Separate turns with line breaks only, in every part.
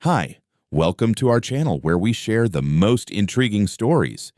Hi, welcome to our channel where we share the most intriguing stories.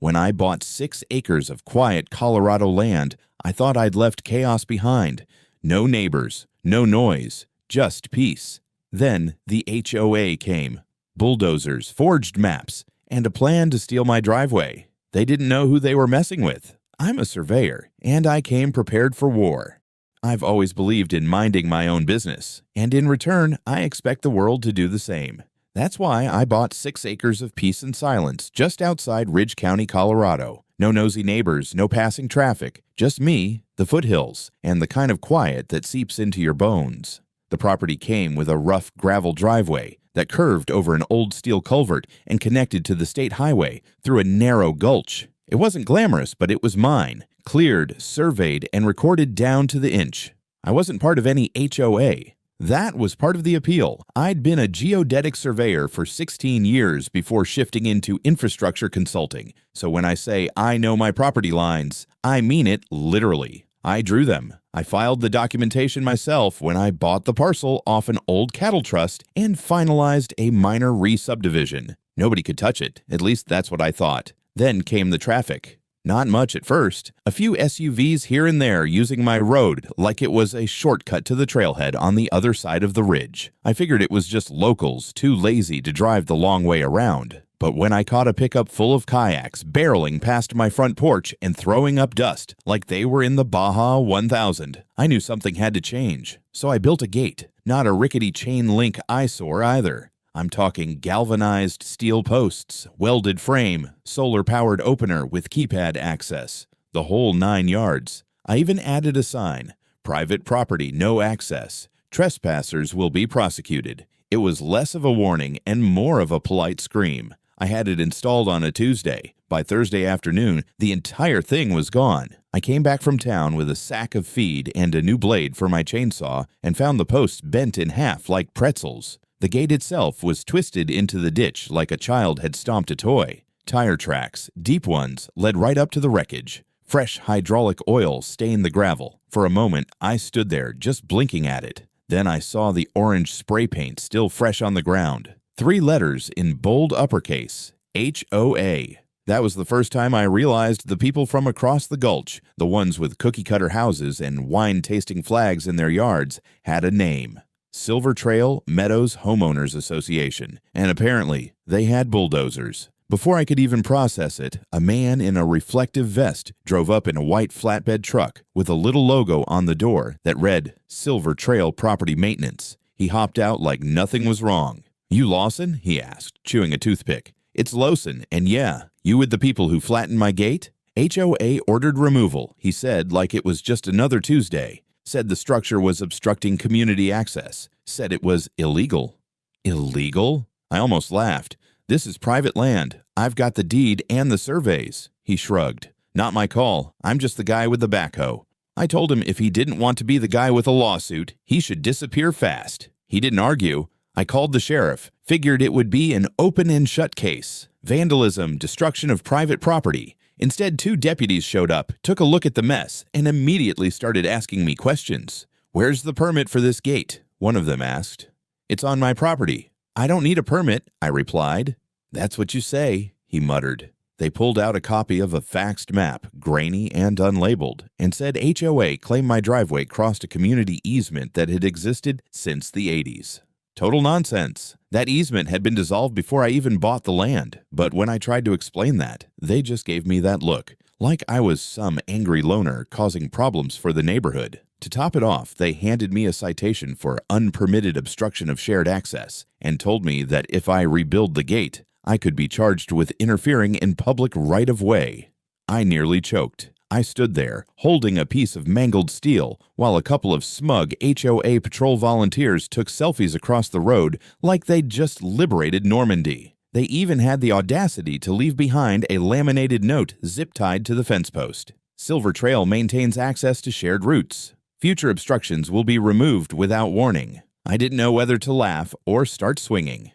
When I bought 6 acres of quiet Colorado land, I thought I'd left chaos behind. No neighbors, no noise, just peace. Then the HOA came. Bulldozers, forged maps, and a plan to steal my driveway. They didn't know who they were messing with. I'm a surveyor, and I came prepared for war. I've always believed in minding my own business, and in return, I expect the world to do the same. That's why I bought 6 acres of peace and silence just outside Ridge County, Colorado. No nosy neighbors, no passing traffic, just me, the foothills, and the kind of quiet that seeps into your bones. The property came with a rough gravel driveway that curved over an old steel culvert and connected to the state highway through a narrow gulch. It wasn't glamorous, but it was mine. Cleared, surveyed, and recorded down to the inch. I wasn't part of any HOA. That was part of the appeal. I'd been a geodetic surveyor for 16 years before shifting into infrastructure consulting. So when I say I know my property lines, I mean it literally. I drew them. I filed the documentation myself when I bought the parcel off an old cattle trust and finalized a minor re-subdivision. Nobody could touch it, at least that's what I thought. Then came the traffic. Not much at first. A few SUVs here and there using my road like it was a shortcut to the trailhead on the other side of the ridge. I figured it was just locals too lazy to drive the long way around. But when I caught a pickup full of kayaks barreling past my front porch and throwing up dust like they were in the Baja 1000, I knew something had to change. So I built a gate, not a rickety chain link eyesore either. I'm talking galvanized steel posts, welded frame, solar-powered opener with keypad access, the whole 9 yards. I even added a sign, private property, no access. Trespassers will be prosecuted. It was less of a warning and more of a polite scream. I had it installed on a Tuesday. By Thursday afternoon, the entire thing was gone. I came back from town with a sack of feed and a new blade for my chainsaw and found the posts bent in half like pretzels. The gate itself was twisted into the ditch like a child had stomped a toy. Tire tracks, deep ones, led right up to the wreckage. Fresh hydraulic oil stained the gravel. For a moment, I stood there just blinking at it. Then I saw the orange spray paint still fresh on the ground. 3 letters in bold uppercase, HOA. That was the first time I realized the people from across the gulch, the ones with cookie-cutter houses and wine-tasting flags in their yards, had a name. Silver Trail Meadows Homeowners Association, and apparently they had bulldozers. Before I could even process it, a man in a reflective vest drove up in a white flatbed truck with a little logo on the door that read Silver Trail Property Maintenance. He hopped out like nothing was wrong. "You Lawson?" he asked, chewing a toothpick. "It's Lawson, and yeah, you with the people who flattened my gate?" HOA ordered removal, he said like it was just another Tuesday. Said the structure was obstructing community access. Said it was illegal. Illegal? I almost laughed. "This is private land. I've got the deed and the surveys." He shrugged. "Not my call. I'm just the guy with the backhoe." I told him if he didn't want to be the guy with a lawsuit, he should disappear fast. He didn't argue. I called the sheriff. Figured it would be an open and shut case. Vandalism, destruction of private property. Instead, 2 deputies showed up, took a look at the mess, and immediately started asking me questions. "Where's the permit for this gate?" one of them asked. "It's on my property." "I don't need a permit," I replied. "That's what you say," he muttered. They pulled out a copy of a faxed map, grainy and unlabeled, and said HOA claimed my driveway crossed a community easement that had existed since the 80s. Total nonsense. That easement had been dissolved before I even bought the land, but when I tried to explain that, they just gave me that look, like I was some angry loner causing problems for the neighborhood. To top it off, they handed me a citation for unpermitted obstruction of shared access and told me that if I rebuild the gate, I could be charged with interfering in public right-of-way. I nearly choked. I stood there, holding a piece of mangled steel, while a couple of smug HOA patrol volunteers took selfies across the road like they'd just liberated Normandy. They even had the audacity to leave behind a laminated note zip-tied to the fence post. "Silver Trail maintains access to shared routes. Future obstructions will be removed without warning." I didn't know whether to laugh or start swinging.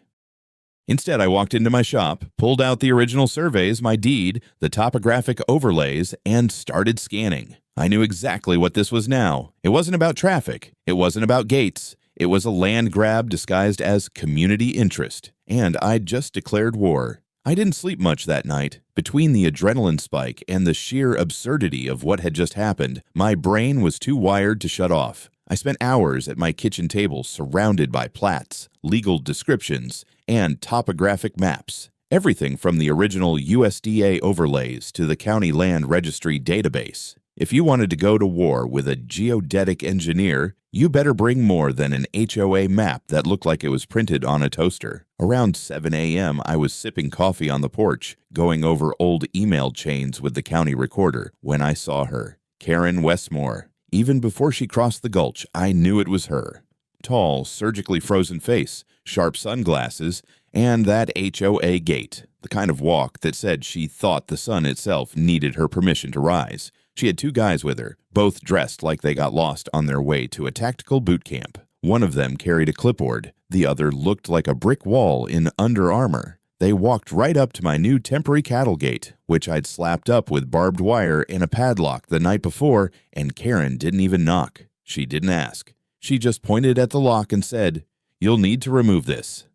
Instead, I walked into my shop, pulled out the original surveys, my deed, the topographic overlays, and started scanning. I knew exactly what this was now. It wasn't about traffic. It wasn't about gates. It was a land grab disguised as community interest, and I'd just declared war. I didn't sleep much that night. Between the adrenaline spike and the sheer absurdity of what had just happened, my brain was too wired to shut off. I spent hours at my kitchen table surrounded by plats, legal descriptions, and topographic maps. Everything from the original USDA overlays to the county land registry database. If you wanted to go to war with a geodetic engineer, you better bring more than an HOA map that looked like it was printed on a toaster. Around 7 a.m., I was sipping coffee on the porch, going over old email chains with the county recorder, when I saw her, Karen Westmore. Even before she crossed the gulch, I knew it was her. Tall, surgically frozen face, sharp sunglasses, and that HOA gait, the kind of walk that said she thought the sun itself needed her permission to rise. She had 2 guys with her, both dressed like they got lost on their way to a tactical boot camp. One of them carried a clipboard. The other looked like a brick wall in Under Armour. They walked right up to my new temporary cattle gate, which I'd slapped up with barbed wire and a padlock the night before, and Karen didn't even knock. She didn't ask. She just pointed at the lock and said, "You'll need to remove this."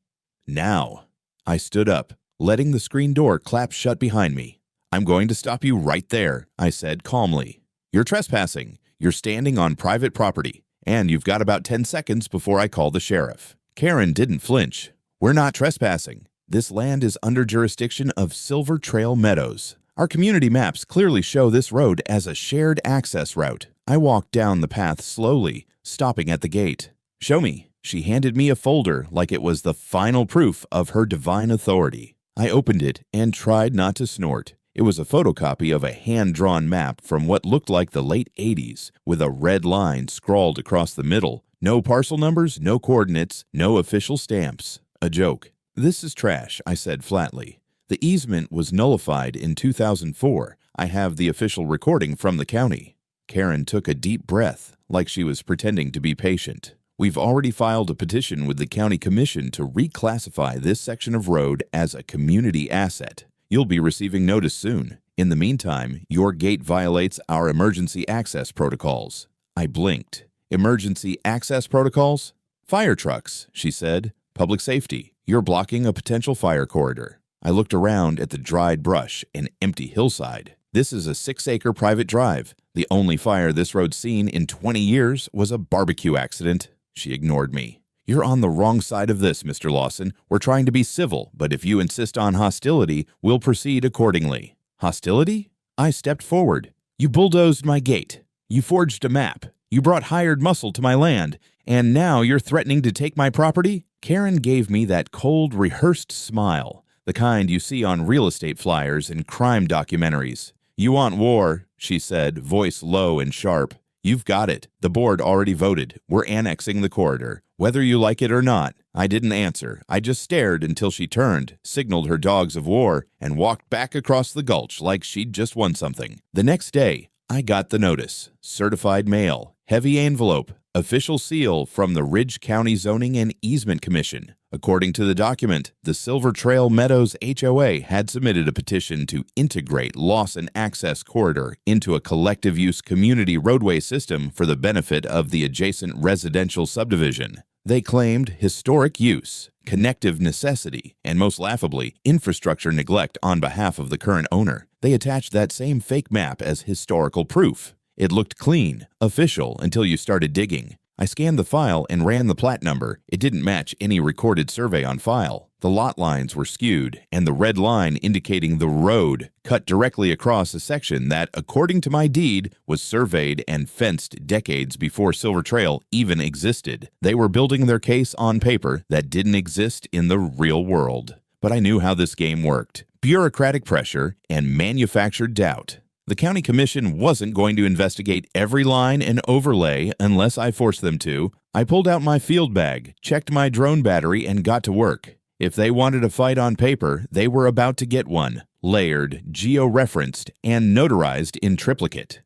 Now. I stood up, letting the screen door clap shut behind me. "I'm going to stop you right there," I said calmly. "You're trespassing. You're standing on private property, and you've got about 10 seconds before I call the sheriff." Karen didn't flinch. "We're not trespassing. This land is under jurisdiction of Silver Trail Meadows. Our community maps clearly show this road as a shared access route." I walked down the path slowly, stopping at the gate. "Show me." She handed me a folder like it was the final proof of her divine authority. I opened it and tried not to snort. It was a photocopy of a hand-drawn map from what looked like the late 80s, with a red line scrawled across the middle. No parcel numbers, no coordinates, no official stamps. A joke. "This is trash," I said flatly. "The easement was nullified in 2004. I have the official recording from the county." Karen took a deep breath, like she was pretending to be patient. "We've already filed a petition with the county commission to reclassify this section of road as a community asset. You'll be receiving notice soon. In the meantime, your gate violates our emergency access protocols." I blinked. "Emergency access protocols?" "Fire trucks," she said. "Public safety. You're blocking a potential fire corridor." I looked around at the dried brush and empty hillside. "This is a 6-acre private drive. The only fire this road's seen in 20 years was a barbecue accident." She ignored me. "You're on the wrong side of this, Mr. Lawson. We're trying to be civil, but if you insist on hostility, we'll proceed accordingly." "Hostility?" I stepped forward. "You bulldozed my gate. You forged a map. You brought hired muscle to my land. And now you're threatening to take my property?" Karen gave me that cold, rehearsed smile, the kind you see on real estate flyers and crime documentaries. "You want war," she said, voice low and sharp. "You've got it. The board already voted. We're annexing the corridor. Whether you like it or not." I didn't answer. I just stared until she turned, signaled her dogs of war, and walked back across the gulch like she'd just won something. The next day, I got the notice. Certified mail. Heavy envelope. Official seal from the Ridge County Zoning and Easement Commission. According to the document, the Silver Trail Meadows HOA had submitted a petition to integrate Lawson Access Corridor into a collective-use community roadway system for the benefit of the adjacent residential subdivision. They claimed historic use, connective necessity, and most laughably, infrastructure neglect on behalf of the current owner. They attached that same fake map as historical proof. It looked clean, official, until you started digging. I scanned the file and ran the plat number. It didn't match any recorded survey on file. The lot lines were skewed, and the red line indicating the road cut directly across a section that, according to my deed, was surveyed and fenced decades before Silver Trail even existed. They were building their case on paper that didn't exist in the real world. But I knew how this game worked. Bureaucratic pressure and manufactured doubt. The county commission wasn't going to investigate every line and overlay unless I forced them to. I pulled out my field bag, checked my drone battery, and got to work. If they wanted a fight on paper, they were about to get one, layered, geo-referenced, and notarized in triplicate.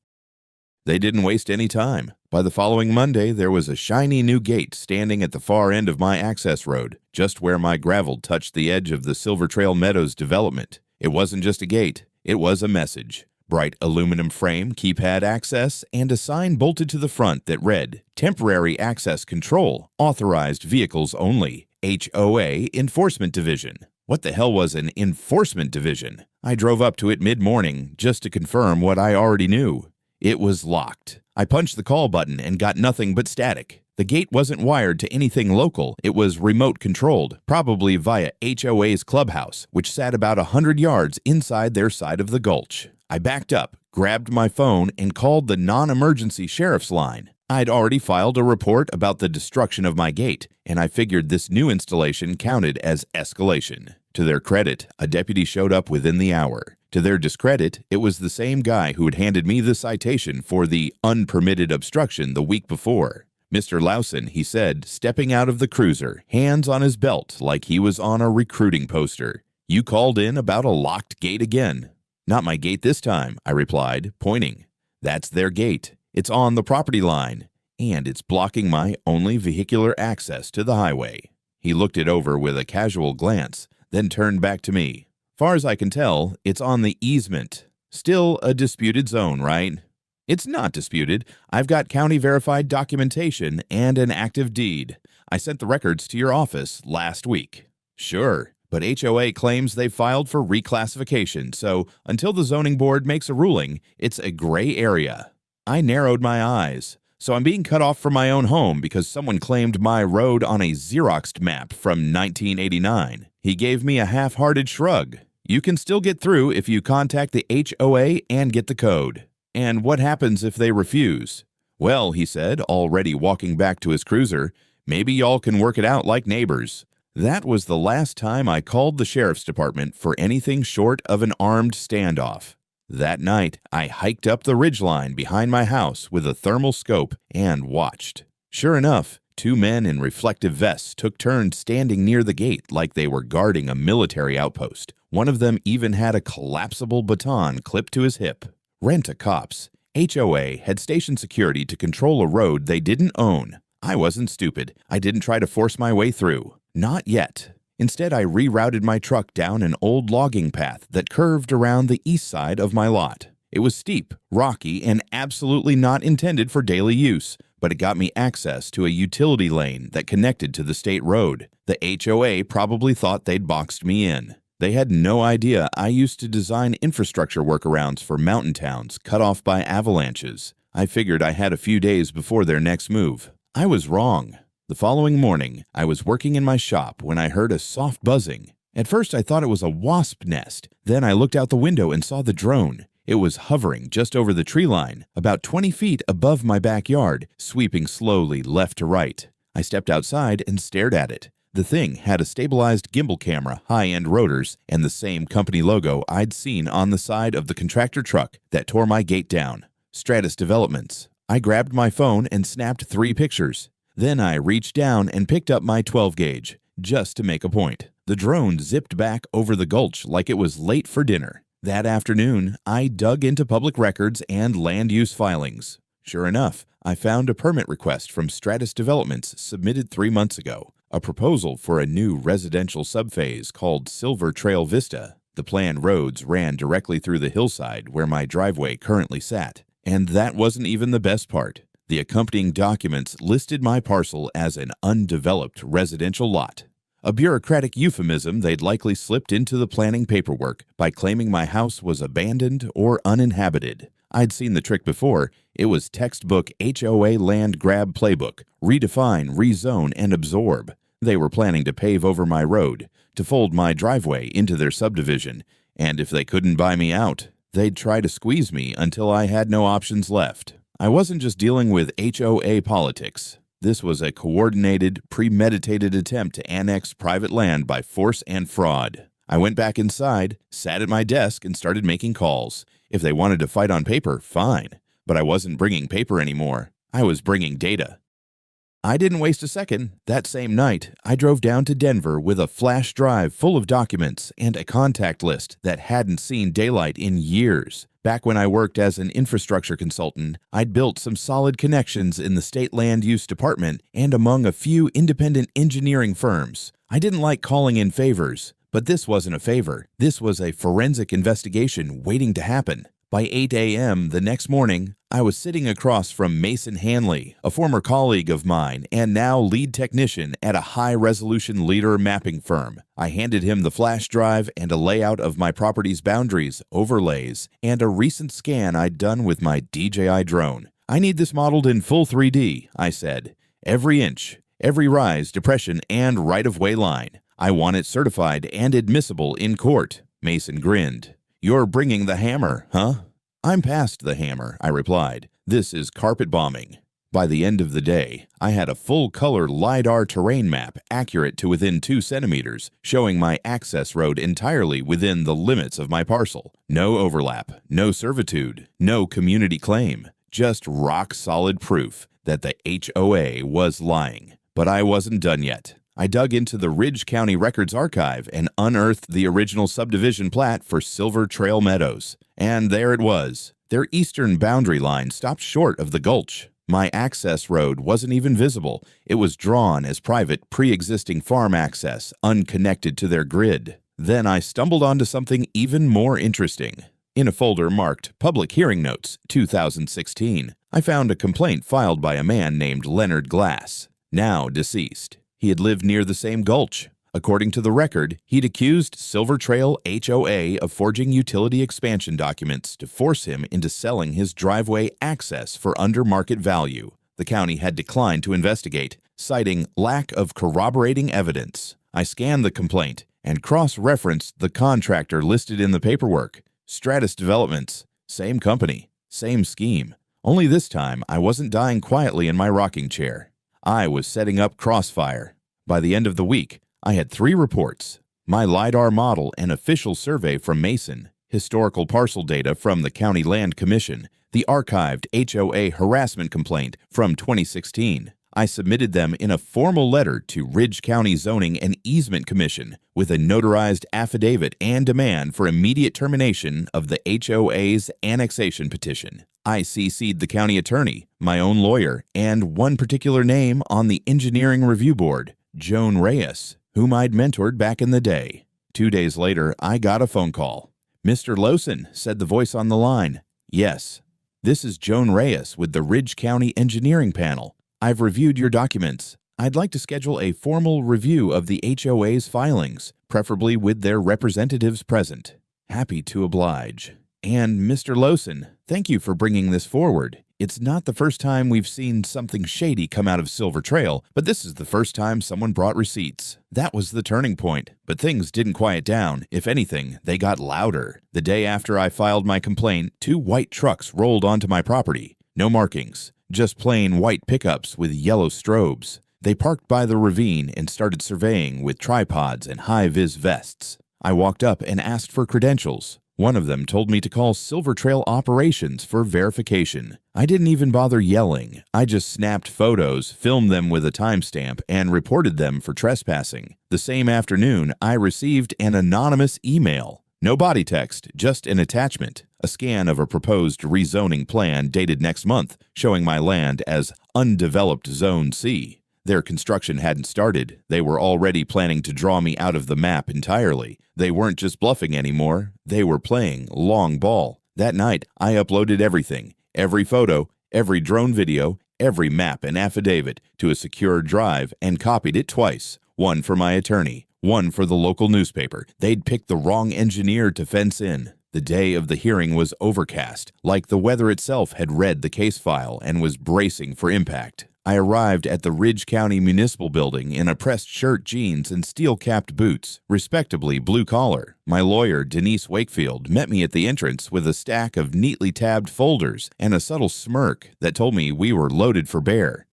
They didn't waste any time. By the following Monday, there was a shiny new gate standing at the far end of my access road, just where my gravel touched the edge of the Silver Trail Meadows development. It wasn't just a gate, it was a message. bright aluminum frame, keypad access, and a sign bolted to the front that read, Temporary Access Control, Authorized Vehicles Only, HOA Enforcement Division. What the hell was an enforcement division? I drove up to it mid-morning just to confirm what I already knew. It was locked. I punched the call button and got nothing but static. The gate wasn't wired to anything local. It was remote controlled, probably via HOA's clubhouse, which sat about 100 yards inside their side of the gulch. I backed up, grabbed my phone, and called the non-emergency sheriff's line. I'd already filed a report about the destruction of my gate, and I figured this new installation counted as escalation. To their credit, a deputy showed up within the hour. To their discredit, it was the same guy who had handed me the citation for the unpermitted obstruction the week before. Mr. Lawson, he said, stepping out of the cruiser, hands on his belt like he was on a recruiting poster. You called in about a locked gate again. Not my gate this time, I replied, pointing. That's their gate. It's on the property line, and it's blocking my only vehicular access to the highway. He looked it over with a casual glance, then turned back to me. Far as I can tell, it's on the easement. Still a disputed zone, right? It's not disputed. I've got county-verified documentation and an active deed. I sent the records to your office last week. Sure, but HOA claims they filed for reclassification, so until the zoning board makes a ruling, it's a gray area. I narrowed my eyes. So I'm being cut off from my own home because someone claimed my road on a Xeroxed map from 1989. He gave me a half-hearted shrug. You can still get through if you contact the HOA and get the code. And what happens if they refuse? Well, he said, already walking back to his cruiser, maybe y'all can work it out like neighbors. That was the last time I called the sheriff's department for anything short of an armed standoff. That night, I hiked up the ridgeline behind my house with a thermal scope and watched. Sure enough, two men in reflective vests took turns standing near the gate like they were guarding a military outpost. One of them even had a collapsible baton clipped to his hip. Rent-a-cops. HOA had stationed security to control a road they didn't own. I wasn't stupid. I didn't try to force my way through. Not yet. Instead, I rerouted my truck down an old logging path that curved around the east side of my lot. It was steep, rocky, and absolutely not intended for daily use, but it got me access to a utility lane that connected to the state road. The HOA probably thought they'd boxed me in. They had no idea I used to design infrastructure workarounds for mountain towns cut off by avalanches. I figured I had a few days before their next move. I was wrong. The following morning, I was working in my shop when I heard a soft buzzing. At first, I thought it was a wasp nest. Then I looked out the window and saw the drone. It was hovering just over the tree line, about 20 feet above my backyard, sweeping slowly left to right. I stepped outside and stared at it. The thing had a stabilized gimbal camera, high-end rotors, and the same company logo I'd seen on the side of the contractor truck that tore my gate down. Stratus Developments. I grabbed my phone and snapped 3 pictures. Then I reached down and picked up my 12-gauge, just to make a point. The drone zipped back over the gulch like it was late for dinner. That afternoon, I dug into public records and land use filings. Sure enough, I found a permit request from Stratus Developments submitted 3 months ago. A proposal for a new residential subphase called Silver Trail Vista. The planned roads ran directly through the hillside where my driveway currently sat. And that wasn't even the best part. The accompanying documents listed my parcel as an undeveloped residential lot. A bureaucratic euphemism they'd likely slipped into the planning paperwork by claiming my house was abandoned or uninhabited. I'd seen the trick before. It was textbook HOA land grab playbook. Redefine, rezone, and absorb. They were planning to pave over my road, to fold my driveway into their subdivision, and if they couldn't buy me out, they'd try to squeeze me until I had no options left. I wasn't just dealing with HOA politics. This was a coordinated, premeditated attempt to annex private land by force and fraud. I went back inside, sat at my desk, and started making calls. If they wanted to fight on paper, fine. But I wasn't bringing paper anymore. I was bringing data. I didn't waste a second. That same night, I drove down to Denver with a flash drive full of documents and a contact list that hadn't seen daylight in years. Back when I worked as an infrastructure consultant, I'd built some solid connections in the state land use department and among a few independent engineering firms. I didn't like calling in favors, but this wasn't a favor. This was a forensic investigation waiting to happen. By 8 a.m. the next morning, I was sitting across from Mason Hanley, a former colleague of mine and now lead technician at a high-resolution leader mapping firm. I handed him the flash drive and a layout of my property's boundaries, overlays, and a recent scan I'd done with my DJI drone. "I need this modeled in full 3D, I said. "Every inch, every rise, depression, and right-of-way line. I want it certified and admissible in court." Mason grinned. "You're bringing the hammer, huh?" "I'm past the hammer," I replied. "This is carpet bombing." By the end of the day, I had a full-color LiDAR terrain map accurate to within 2 centimeters, showing my access road entirely within the limits of my parcel. No overlap, no servitude, no community claim, just rock-solid proof that the HOA was lying. But I wasn't done yet. I dug into the Ridge County Records Archive and unearthed the original subdivision plat for Silver Trail Meadows. And there it was. Their eastern boundary line stopped short of the gulch. My access road wasn't even visible. It was drawn as private, pre-existing farm access, unconnected to their grid. Then I stumbled onto something even more interesting. In a folder marked Public Hearing Notes, 2016, I found a complaint filed by a man named Leonard Glass, now deceased. He had lived near the same gulch. According to the record, he'd accused Silver Trail HOA of forging utility expansion documents to force him into selling his driveway access for under market value. The county had declined to investigate, citing lack of corroborating evidence. I scanned the complaint and cross-referenced the contractor listed in the paperwork. Stratus Developments. Same company, same scheme. Only this time, I wasn't dying quietly in my rocking chair. I was setting up crossfire. By the end of the week, I had 3 reports: my LiDAR model and official survey from Mason, historical parcel data from the County Land Commission, the archived HOA harassment complaint from 2016. I submitted them in a formal letter to Ridge County Zoning and Easement Commission with a notarized affidavit and demand for immediate termination of the HOA's annexation petition. I CC'd the county attorney, my own lawyer, and one particular name on the engineering review board, Joan Reyes, whom I'd mentored back in the day. 2 days later, I got a phone call. "Mr. Lawson," said the voice on the line. "Yes. This is Joan Reyes with the Ridge County Engineering Panel. I've reviewed your documents. I'd like to schedule a formal review of the HOA's filings, preferably with their representatives present." "Happy to oblige." "And Mr. Lawson, thank you for bringing this forward. It's not the first time we've seen something shady come out of Silver Trail, but this is the first time someone brought receipts." That was the turning point, but things didn't quiet down. If anything, they got louder. The day after I filed my complaint, 2 white trucks rolled onto my property. No markings, just plain white pickups with yellow strobes. They parked by the ravine and started surveying with tripods and high-vis vests. I walked up and asked for credentials. One of them told me to call Silver Trail Operations for verification. I didn't even bother yelling. I just snapped photos, filmed them with a timestamp, and reported them for trespassing. The same afternoon, I received an anonymous email. No body text, just an attachment. A scan of a proposed rezoning plan dated next month, showing my land as Undeveloped Zone C. Their construction hadn't started. They were already planning to draw me out of the map entirely. They weren't just bluffing anymore. They were playing long ball. That night, I uploaded everything, every photo, every drone video, every map and affidavit to a secure drive and copied it twice. One for my attorney, one for the local newspaper. They'd picked the wrong engineer to fence in. The day of the hearing was overcast, like the weather itself had read the case file and was bracing for impact. I arrived at the Ridge County Municipal Building in a pressed shirt, jeans, and steel-capped boots, respectably blue collar. My lawyer, Denise Wakefield, met me at the entrance with a stack of neatly tabbed folders and a subtle smirk that told me we were loaded for bear.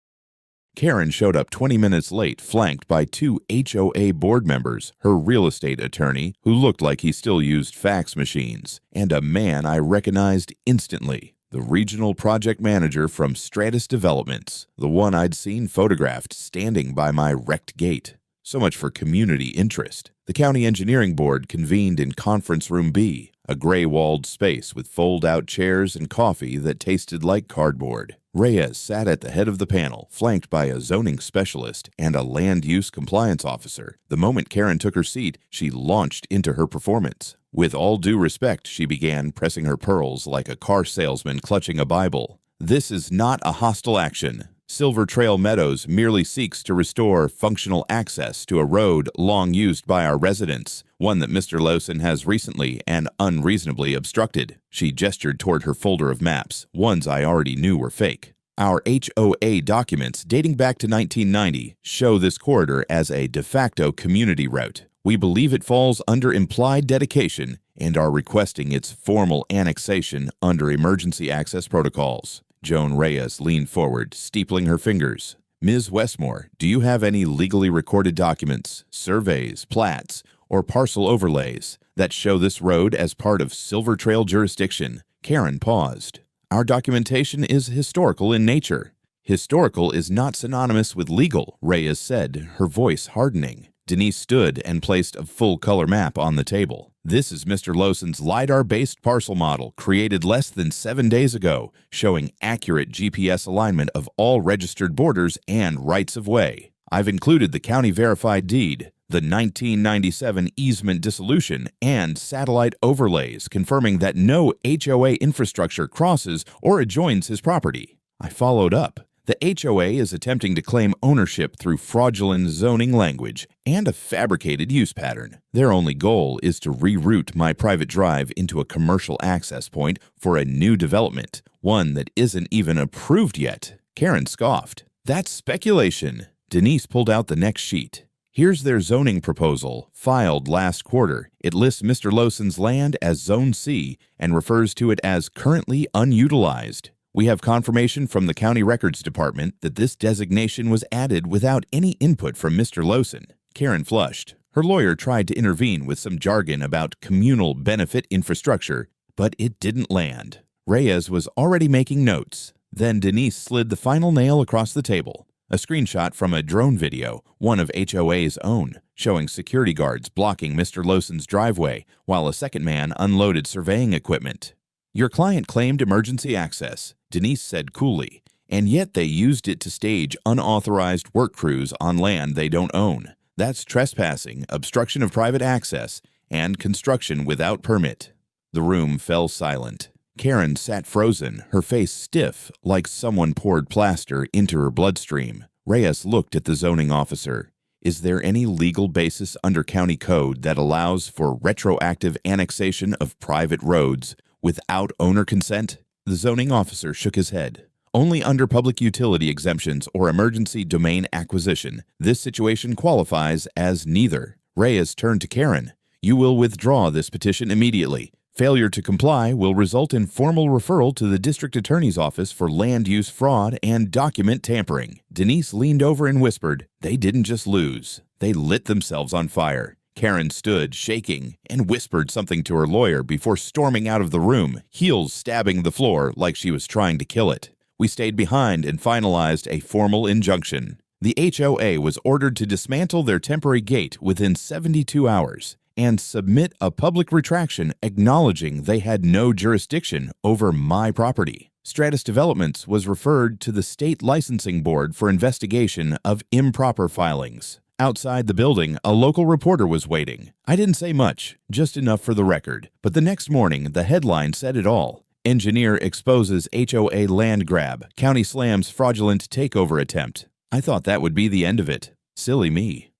Karen showed up 20 minutes late, flanked by 2 HOA board members, her real estate attorney, who looked like he still used fax machines, and a man I recognized instantly. The regional project manager from Stratus Developments, the one I'd seen photographed standing by my wrecked gate. So much for community interest. The county engineering board convened in Conference Room B, a gray-walled space with fold-out chairs and coffee that tasted like cardboard. Reyes sat at the head of the panel, flanked by a zoning specialist and a land use compliance officer. The moment Karen took her seat, she launched into her performance. With all due respect, she began, pressing her pearls like a car salesman clutching a Bible. This is not a hostile action. Silver Trail Meadows merely seeks to restore functional access to a road long used by our residents, one that Mr. Lawson has recently and unreasonably obstructed. She gestured toward her folder of maps, ones I already knew were fake. Our HOA documents, dating back to 1990, show this corridor as a de facto community route. We believe it falls under implied dedication and are requesting its formal annexation under emergency access protocols. Joan Reyes leaned forward, steepling her fingers. Ms. Westmore, do you have any legally recorded documents, surveys, plats, or parcel overlays that show this road as part of Silver Trail jurisdiction? Karen paused. Our documentation is historical in nature. Historical is not synonymous with legal, Reyes said, her voice hardening. Denise stood and placed a full-color map on the table. This is Mr. Lawson's LiDAR-based parcel model, created less than 7 days ago, showing accurate GPS alignment of all registered borders and rights-of-way. I've included the county-verified deed, the 1997 easement dissolution, and satellite overlays confirming that no HOA infrastructure crosses or adjoins his property. I followed up. The HOA is attempting to claim ownership through fraudulent zoning language and a fabricated use pattern. Their only goal is to reroute my private drive into a commercial access point for a new development, one that isn't even approved yet. Karen scoffed. That's speculation. Denise pulled out the next sheet. Here's their zoning proposal, filed last quarter. It lists Mr. Lawson's land as Zone C and refers to it as currently unutilized. We have confirmation from the County Records Department that this designation was added without any input from Mr. Lawson. Karen flushed. Her lawyer tried to intervene with some jargon about communal benefit infrastructure, but it didn't land. Reyes was already making notes. Then Denise slid the final nail across the table. A screenshot from a drone video, one of HOA's own, showing security guards blocking Mr. Lawson's driveway while a second man unloaded surveying equipment. Your client claimed emergency access, Denise said coolly, and yet they used it to stage unauthorized work crews on land they don't own. That's trespassing, obstruction of private access, and construction without permit. The room fell silent. Karen sat frozen, her face stiff, like someone poured plaster into her bloodstream. Reyes looked at the zoning officer. Is there any legal basis under county code that allows for retroactive annexation of private roads without owner consent? The zoning officer shook his head. Only under public utility exemptions or emergency domain acquisition. This situation qualifies as neither. Reyes turned to Karen. You will withdraw this petition immediately. Failure to comply will result in formal referral to the district attorney's office for land use fraud and document tampering. Denise leaned over and whispered, they didn't just lose. They lit themselves on fire. Karen stood, shaking, and whispered something to her lawyer before storming out of the room, heels stabbing the floor like she was trying to kill it. We stayed behind and finalized a formal injunction. The HOA was ordered to dismantle their temporary gate within 72 hours and submit a public retraction acknowledging they had no jurisdiction over my property. Stratus Developments was referred to the State Licensing Board for investigation of improper filings. Outside the building, a local reporter was waiting. I didn't say much, just enough for the record. But the next morning, the headline said it all. Engineer exposes HOA land grab. County slams fraudulent takeover attempt. I thought that would be the end of it. Silly me.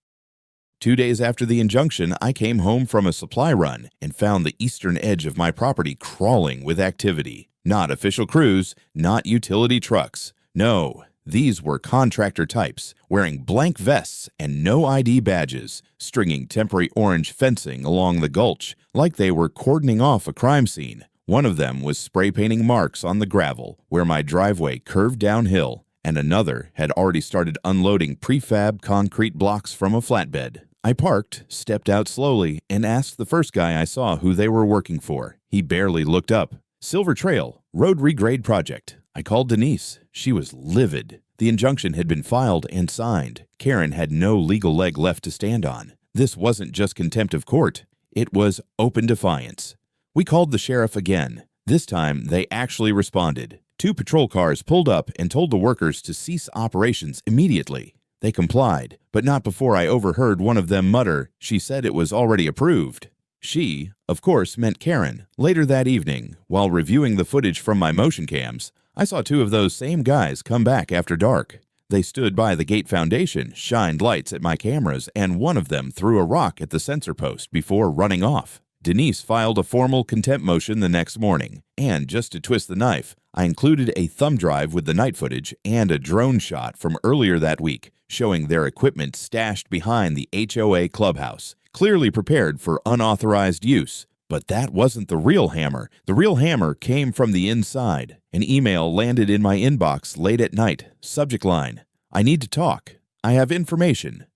2 days after the injunction, I came home from a supply run and found the eastern edge of my property crawling with activity. Not official crews, not utility trucks. No. These were contractor types, wearing blank vests and no ID badges, stringing temporary orange fencing along the gulch, like they were cordoning off a crime scene. One of them was spray painting marks on the gravel, where my driveway curved downhill, and another had already started unloading prefab concrete blocks from a flatbed. I parked, stepped out slowly, and asked the first guy I saw who they were working for. He barely looked up. Silver Trail, road regrade project. I called Denise. She was livid. The injunction had been filed and signed. Karen had no legal leg left to stand on. This wasn't just contempt of court. It was open defiance. We called the sheriff again. This time, they actually responded. 2 patrol cars pulled up and told the workers to cease operations immediately. They complied, but not before I overheard one of them mutter, "She said it was already approved." She, of course, meant Karen. Later that evening, while reviewing the footage from my motion cams, I saw two of those same guys come back after dark. They stood by the gate foundation, shined lights at my cameras, and one of them threw a rock at the sensor post before running off. Denise filed a formal contempt motion the next morning, and just to twist the knife, I included a thumb drive with the night footage and a drone shot from earlier that week, showing their equipment stashed behind the HOA clubhouse, clearly prepared for unauthorized use. But that wasn't the real hammer. The real hammer came from the inside. An email landed in my inbox late at night. Subject line: I need to talk. I have information.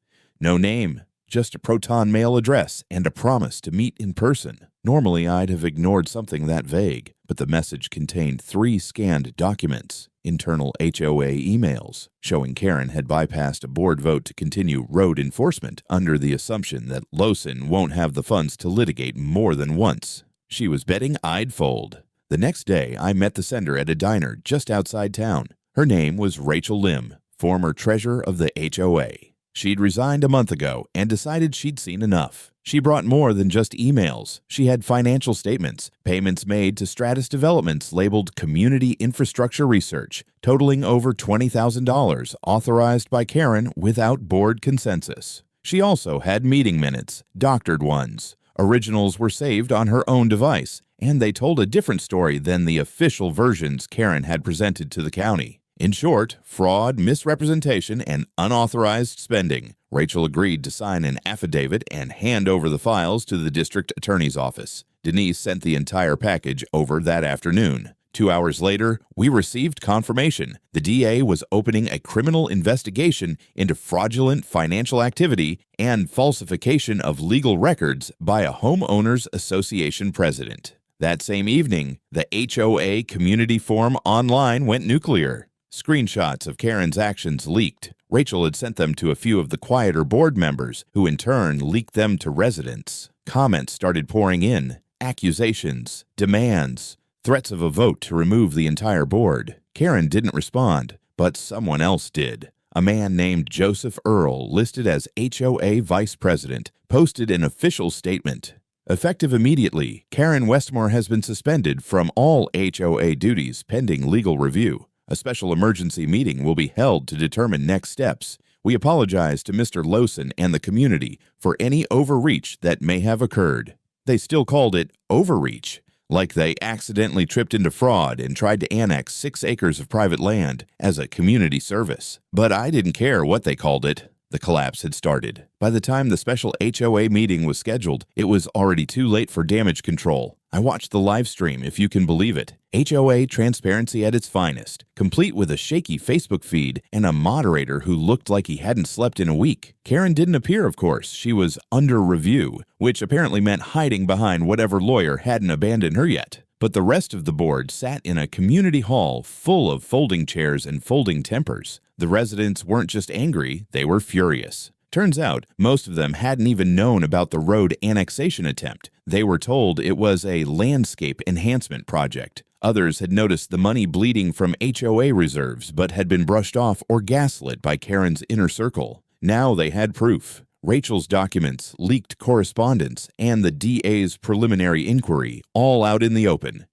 No name, just a Proton mail address and a promise to meet in person. Normally, I'd have ignored something that vague, but the message contained 3 scanned documents, internal HOA emails, showing Karen had bypassed a board vote to continue road enforcement under the assumption that Lawson won't have the funds to litigate more than once. She was betting I'd fold. The next day, I met the sender at a diner just outside town. Her name was Rachel Lim, former treasurer of the HOA. She'd resigned a month ago and decided she'd seen enough. She brought more than just emails. She had financial statements, payments made to Stratus Developments labeled Community Infrastructure Research, totaling over $20,000, authorized by Karen without board consensus. She also had meeting minutes, doctored ones. Originals were saved on her own device, and they told a different story than the official versions Karen had presented to the county. In short, fraud, misrepresentation, and unauthorized spending. Rachel agreed to sign an affidavit and hand over the files to the district attorney's office. Denise sent the entire package over that afternoon. 2 hours later, we received confirmation. The DA was opening a criminal investigation into fraudulent financial activity and falsification of legal records by a homeowners association president. That same evening, the HOA community forum online went nuclear. Screenshots of Karen's actions leaked. Rachel had sent them to a few of the quieter board members, who in turn leaked them to residents. Comments started pouring in. Accusations, demands, threats of a vote to remove the entire board. Karen didn't respond, but someone else did. A man named Joseph Earl, listed as HOA vice president, posted an official statement. Effective immediately, Karen Westmore has been suspended from all HOA duties pending legal review. A special emergency meeting will be held to determine next steps. We apologize to Mr. Lawson and the community for any overreach that may have occurred. They still called it overreach, like they accidentally tripped into fraud and tried to annex 6 acres of private land as a community service. But I didn't care what they called it. The collapse had started. By the time the special HOA meeting was scheduled, it was already too late for damage control. I watched the live stream, if you can believe it. HOA transparency at its finest, complete with a shaky Facebook feed and a moderator who looked like he hadn't slept in a week. Karen didn't appear, of course. She was under review, which apparently meant hiding behind whatever lawyer hadn't abandoned her yet. But the rest of the board sat in a community hall full of folding chairs and folding tempers. The residents weren't just angry, they were furious. Turns out, most of them hadn't even known about the road annexation attempt. They were told it was a landscape enhancement project. Others had noticed the money bleeding from HOA reserves but had been brushed off or gaslit by Karen's inner circle. Now they had proof. Rachel's documents, leaked correspondence, and the DA's preliminary inquiry, all out in the open.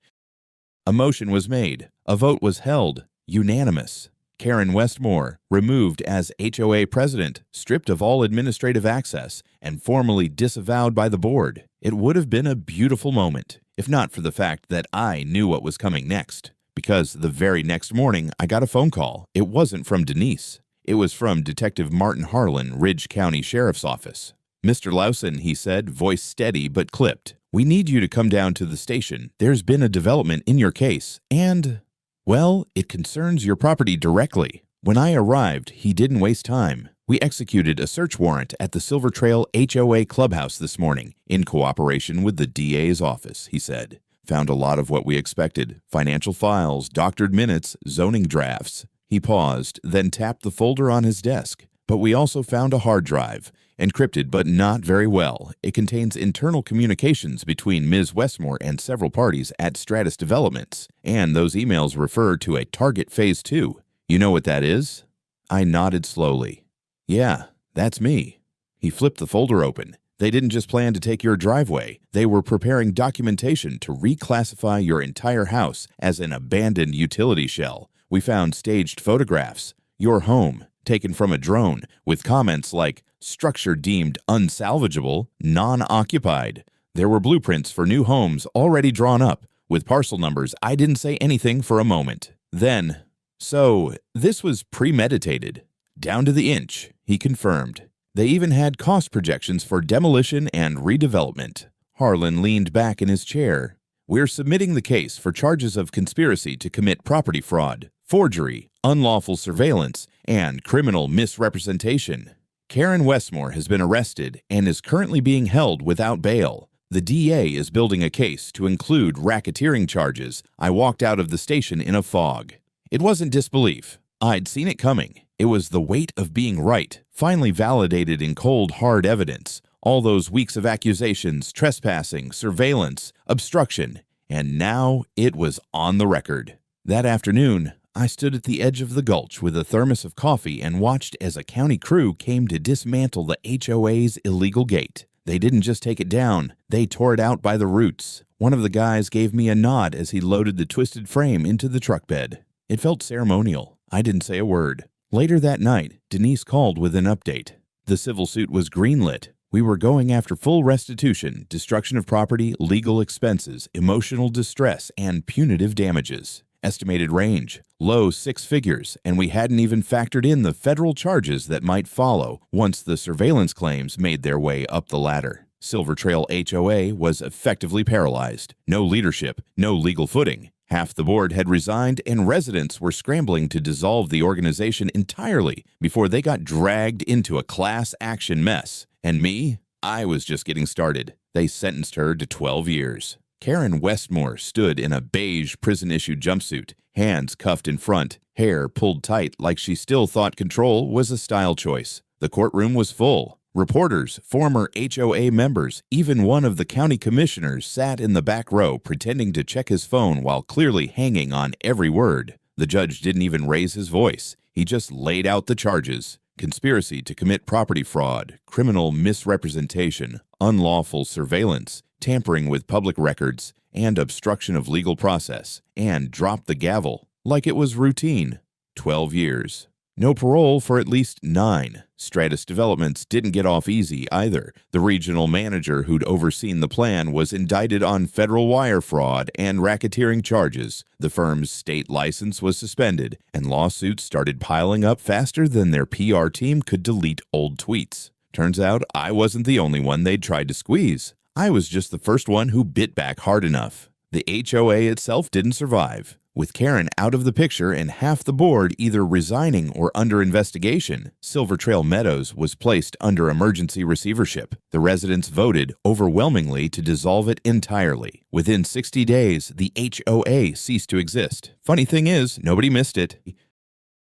A motion was made. A vote was held. Unanimous. Karen Westmore, removed as HOA president, stripped of all administrative access, and formally disavowed by the board. It would have been a beautiful moment, if not for the fact that I knew what was coming next. Because the very next morning, I got a phone call. It wasn't from Denise. It was from Detective Martin Harlan, Ridge County Sheriff's Office. Mr. Lawson, he said, voice steady but clipped. We need you to come down to the station. There's been a development in your case, and, well, it concerns your property directly. When I arrived, he didn't waste time. We executed a search warrant at the Silver Trail HOA clubhouse this morning in cooperation with the DA's office, he said. Found a lot of what we expected. Financial files, doctored minutes, zoning drafts. He paused, then tapped the folder on his desk. But we also found a hard drive. Encrypted but not very well. It contains internal communications between Ms. Westmore and several parties at Stratus Developments. And those emails refer to a target phase 2. You know what that is? I nodded slowly. Yeah, that's me. He flipped the folder open. They didn't just plan to take your driveway, they were preparing documentation to reclassify your entire house as an abandoned utility shell. We found staged photographs, your home, taken from a drone, with comments like, structure deemed unsalvageable, non-occupied. There were blueprints for new homes already drawn up, with parcel numbers. I didn't say anything for a moment. Then, so this was premeditated. Down to the inch, he confirmed. They even had cost projections for demolition and redevelopment. Harlan leaned back in his chair. We're submitting the case for charges of conspiracy to commit property fraud, forgery, unlawful surveillance, and criminal misrepresentation. Karen Westmore has been arrested and is currently being held without bail. The DA is building a case to include racketeering charges. I walked out of the station in a fog. It wasn't disbelief. I'd seen it coming. It was the weight of being right, finally validated in cold, hard evidence. All those weeks of accusations, trespassing, surveillance, obstruction, and now it was on the record. That afternoon, I stood at the edge of the gulch with a thermos of coffee and watched as a county crew came to dismantle the HOA's illegal gate. They didn't just take it down, they tore it out by the roots. One of the guys gave me a nod as he loaded the twisted frame into the truck bed. It felt ceremonial. I didn't say a word. Later that night, Denise called with an update. The civil suit was greenlit. We were going after full restitution, destruction of property, legal expenses, emotional distress, and punitive damages. Estimated range, low 6 figures, and we hadn't even factored in the federal charges that might follow once the surveillance claims made their way up the ladder. Silver Trail HOA was effectively paralyzed. No leadership, no legal footing. Half the board had resigned, and residents were scrambling to dissolve the organization entirely before they got dragged into a class action mess. And me? I was just getting started. They sentenced her to 12 years. Karen Westmore stood in a beige prison-issued jumpsuit, hands cuffed in front, hair pulled tight like she still thought control was a style choice. The courtroom was full. Reporters, former HOA members, even one of the county commissioners sat in the back row pretending to check his phone while clearly hanging on every word. The judge didn't even raise his voice. He just laid out the charges. Conspiracy to commit property fraud, criminal misrepresentation, unlawful surveillance, tampering with public records, and obstruction of legal process, and dropped the gavel like it was routine. 12 years. No parole for at least 9. Stratus Developments didn't get off easy either. The regional manager who'd overseen the plan was indicted on federal wire fraud and racketeering charges. The firm's state license was suspended, and lawsuits started piling up faster than their PR team could delete old tweets. Turns out I wasn't the only one they'd tried to squeeze. I was just the first one who bit back hard enough. The HOA itself didn't survive. With Karen out of the picture and half the board either resigning or under investigation, Silver Trail Meadows was placed under emergency receivership. The residents voted overwhelmingly to dissolve it entirely. Within 60 days, the HOA ceased to exist. Funny thing is, nobody missed it.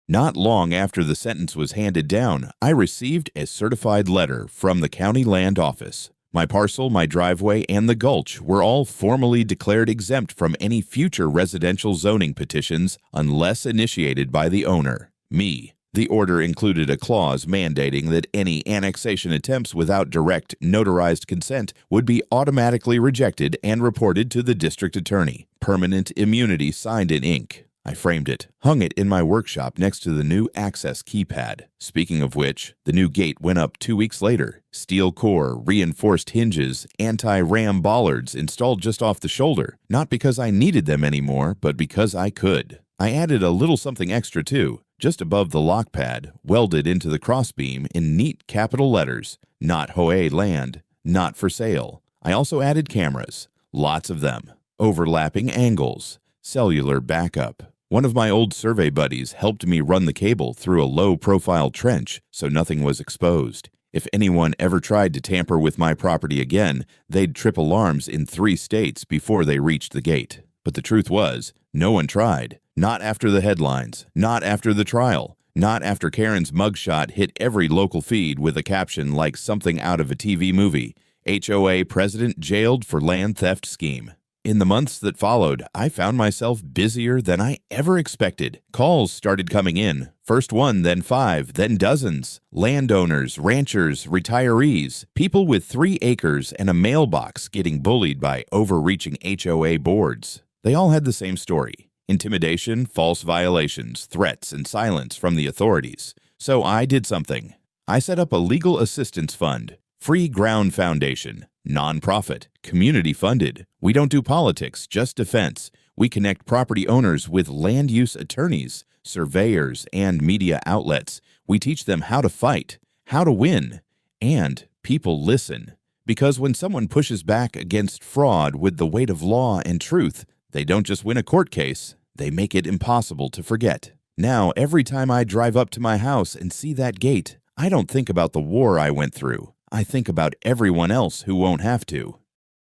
Not long after the sentence was handed down, I received a certified letter from the county land office. My parcel, my driveway, and the gulch were all formally declared exempt from any future residential zoning petitions unless initiated by the owner, me. The order included a clause mandating that any annexation attempts without direct notarized consent would be automatically rejected and reported to the district attorney. Permanent immunity signed in ink. I framed it, hung it in my workshop next to the new access keypad. Speaking of which, the new gate went up 2 weeks later. Steel core, reinforced hinges, anti-ram bollards installed just off the shoulder. Not because I needed them anymore, but because I could. I added a little something extra too, just above the lock pad, welded into the crossbeam in neat capital letters. Not HOA land, not for sale. I also added cameras, lots of them, overlapping angles, cellular backup. One of my old survey buddies helped me run the cable through a low-profile trench so nothing was exposed. If anyone ever tried to tamper with my property again, they'd trip alarms in 3 states before they reached the gate. But the truth was, no one tried. Not after the headlines, not after the trial, not after Karen's mugshot hit every local feed with a caption like something out of a TV movie. HOA president jailed for land theft scheme. In the months that followed, I found myself busier than I ever expected. Calls started coming in. First one, then 5, then dozens. Landowners, ranchers, retirees, people with 3 acres and a mailbox getting bullied by overreaching HOA boards. They all had the same story: intimidation, false violations, threats, and silence from the authorities. So I did something. I set up a legal assistance fund, Free Ground Foundation, nonprofit, community funded. We don't do politics, just defense. We connect property owners with land use attorneys, surveyors, and media outlets. We teach them how to fight, how to win, and people listen. Because when someone pushes back against fraud with the weight of law and truth, they don't just win a court case, they make it impossible to forget. Now, every time I drive up to my house and see that gate, I don't think about the war I went through. I think about everyone else who won't have to.